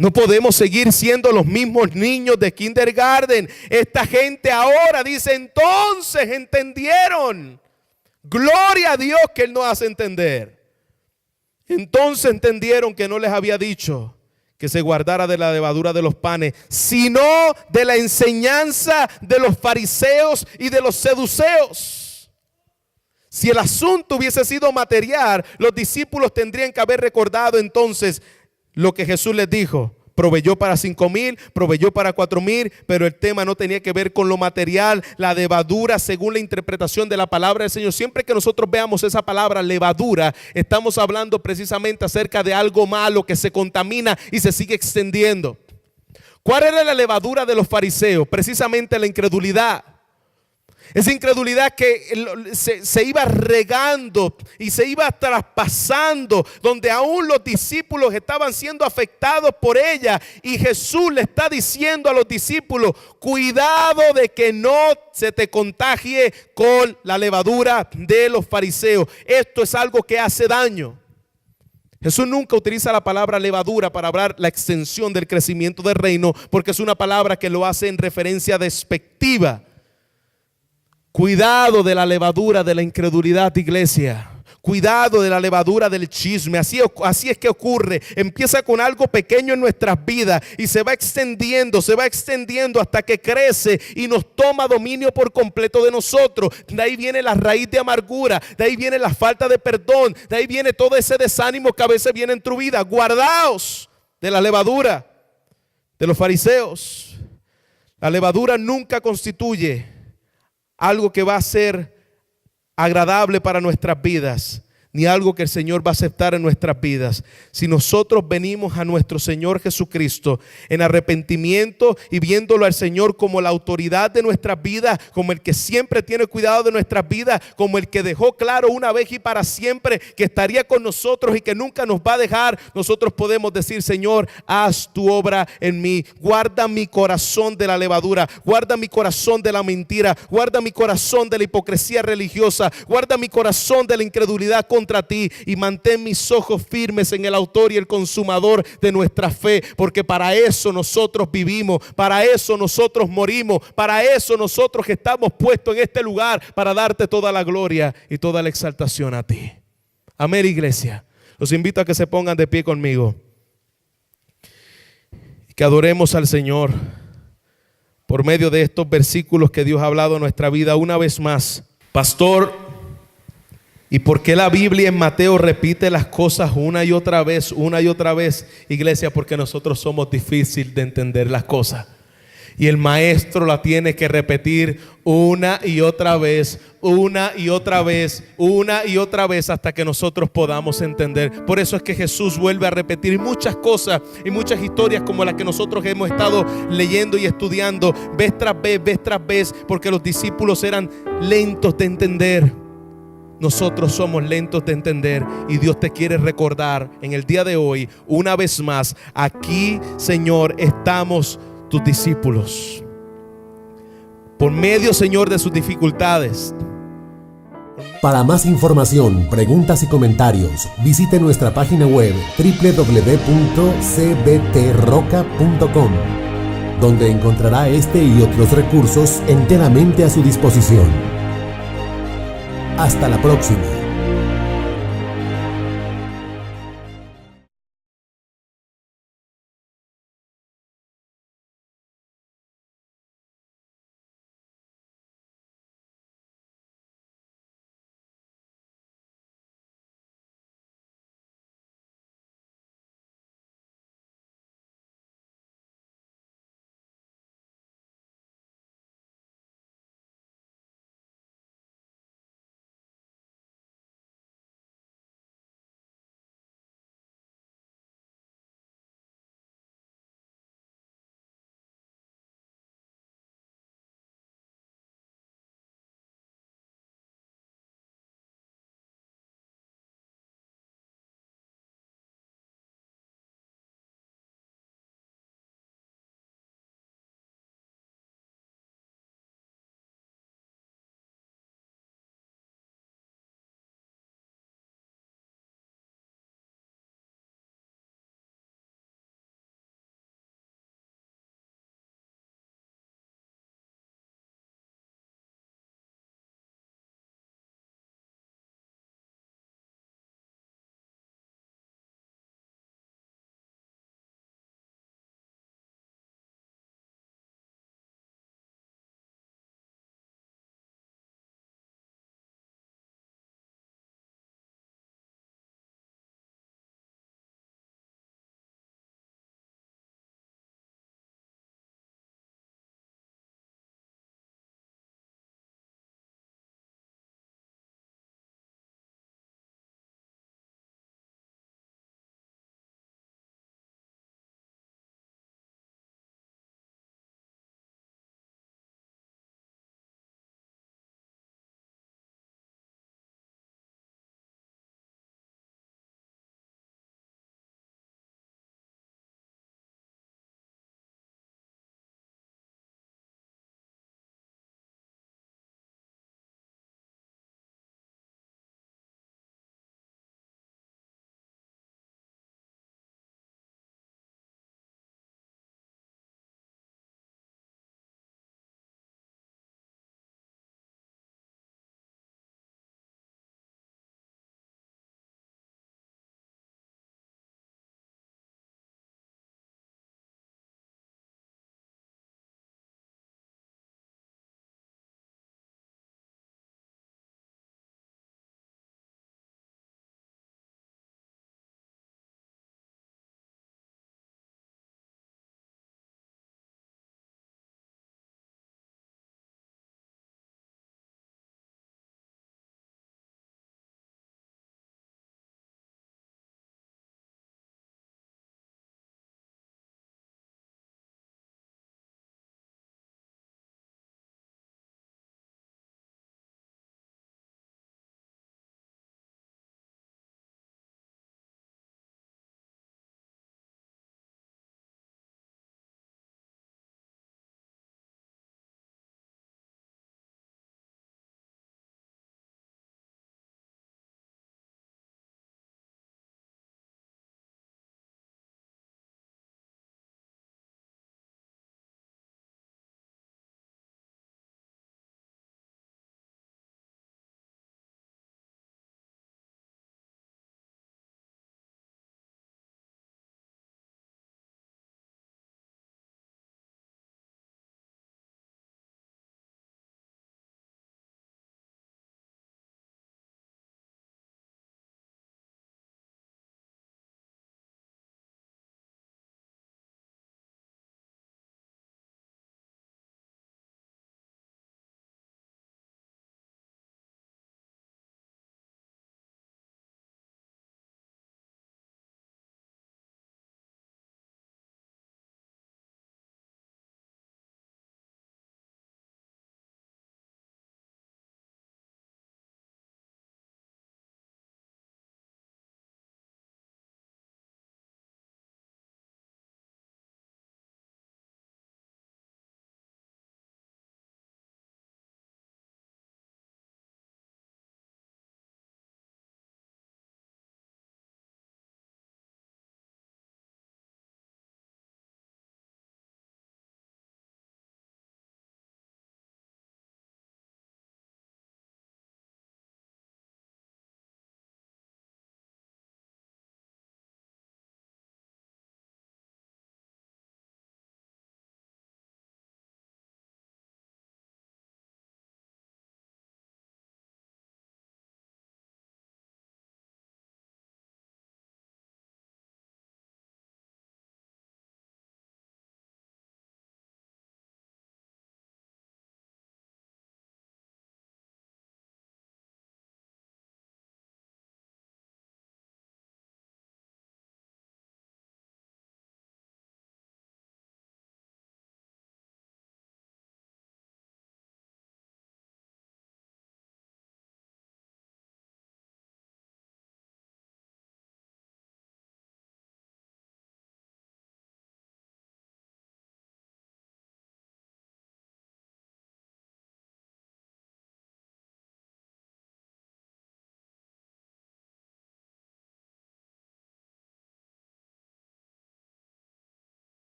No podemos seguir siendo los mismos niños de kindergarten. Esta gente ahora dice, entonces entendieron. Gloria a Dios que Él nos hace entender. Entonces entendieron que no les había dicho que se guardara de la levadura de los panes, sino de la enseñanza de los fariseos y de los seduceos. Si el asunto hubiese sido material, los discípulos tendrían que haber recordado entonces lo que Jesús les dijo. Proveyó para 5,000, proveyó para 4,000, pero el tema no tenía que ver con lo material, la levadura, según la interpretación de la palabra del Señor. Siempre que nosotros veamos esa palabra levadura, estamos hablando precisamente acerca de algo malo que se contamina y se sigue extendiendo. ¿Cuál era la levadura de los fariseos? Precisamente la incredulidad. Esa incredulidad que se iba regando y se iba traspasando, donde aún los discípulos estaban siendo afectados por ella. Y Jesús le está diciendo a los discípulos, cuidado de que no se te contagie con la levadura de los fariseos. Esto es algo que hace daño. Jesús nunca utiliza la palabra levadura para hablar la extensión del crecimiento del reino, porque es una palabra que lo hace en referencia despectiva. Cuidado de la levadura de la incredulidad, iglesia. Cuidado de la levadura del chisme. Así es que ocurre. Empieza con algo pequeño en nuestras vidas y se va extendiendo hasta que crece y nos toma dominio por completo de nosotros. De ahí viene la raíz de amargura, de ahí viene la falta de perdón, de ahí viene todo ese desánimo que a veces viene en tu vida. Guardaos de la levadura de los fariseos. La levadura nunca constituye algo que va a ser agradable para nuestras vidas, ni algo que el Señor va a aceptar en nuestras vidas. Si nosotros venimos a nuestro Señor Jesucristo en arrepentimiento y viéndolo al Señor como la autoridad de nuestras vidas, como el que siempre tiene cuidado de nuestras vidas, como el que dejó claro una vez y para siempre que estaría con nosotros y que nunca nos va a dejar, nosotros podemos decir, Señor, haz tu obra en mí. Guarda mi corazón de la levadura, guarda mi corazón de la mentira, guarda mi corazón de la hipocresía religiosa, guarda mi corazón de la incredulidad contra ti y mantén mis ojos firmes en el autor y el consumador de nuestra fe, porque para eso nosotros vivimos, para eso nosotros morimos, para eso nosotros estamos puestos en este lugar, para darte toda la gloria y toda la exaltación a ti. Amén, iglesia. Los invito a que se pongan de pie conmigo y que adoremos al Señor por medio de estos versículos que Dios ha hablado en nuestra vida una vez más. Pastor, ¿y por qué la Biblia en Mateo repite las cosas una y otra vez, iglesia? Porque nosotros somos difíciles de entender las cosas. Y el maestro la tiene que repetir una y otra vez, hasta que nosotros podamos entender. Por eso es que Jesús vuelve a repetir muchas cosas y muchas historias como las que nosotros hemos estado leyendo y estudiando vez tras vez, porque los discípulos eran lentos de entender. Nosotros somos lentos de entender y Dios te quiere recordar en el día de hoy, una vez más, aquí, Señor, estamos tus discípulos. Por medio, Señor, de sus dificultades. Para más información, preguntas y comentarios, visite nuestra página web www.cbtroca.com, donde encontrará este y otros recursos enteramente a su disposición. Hasta la próxima.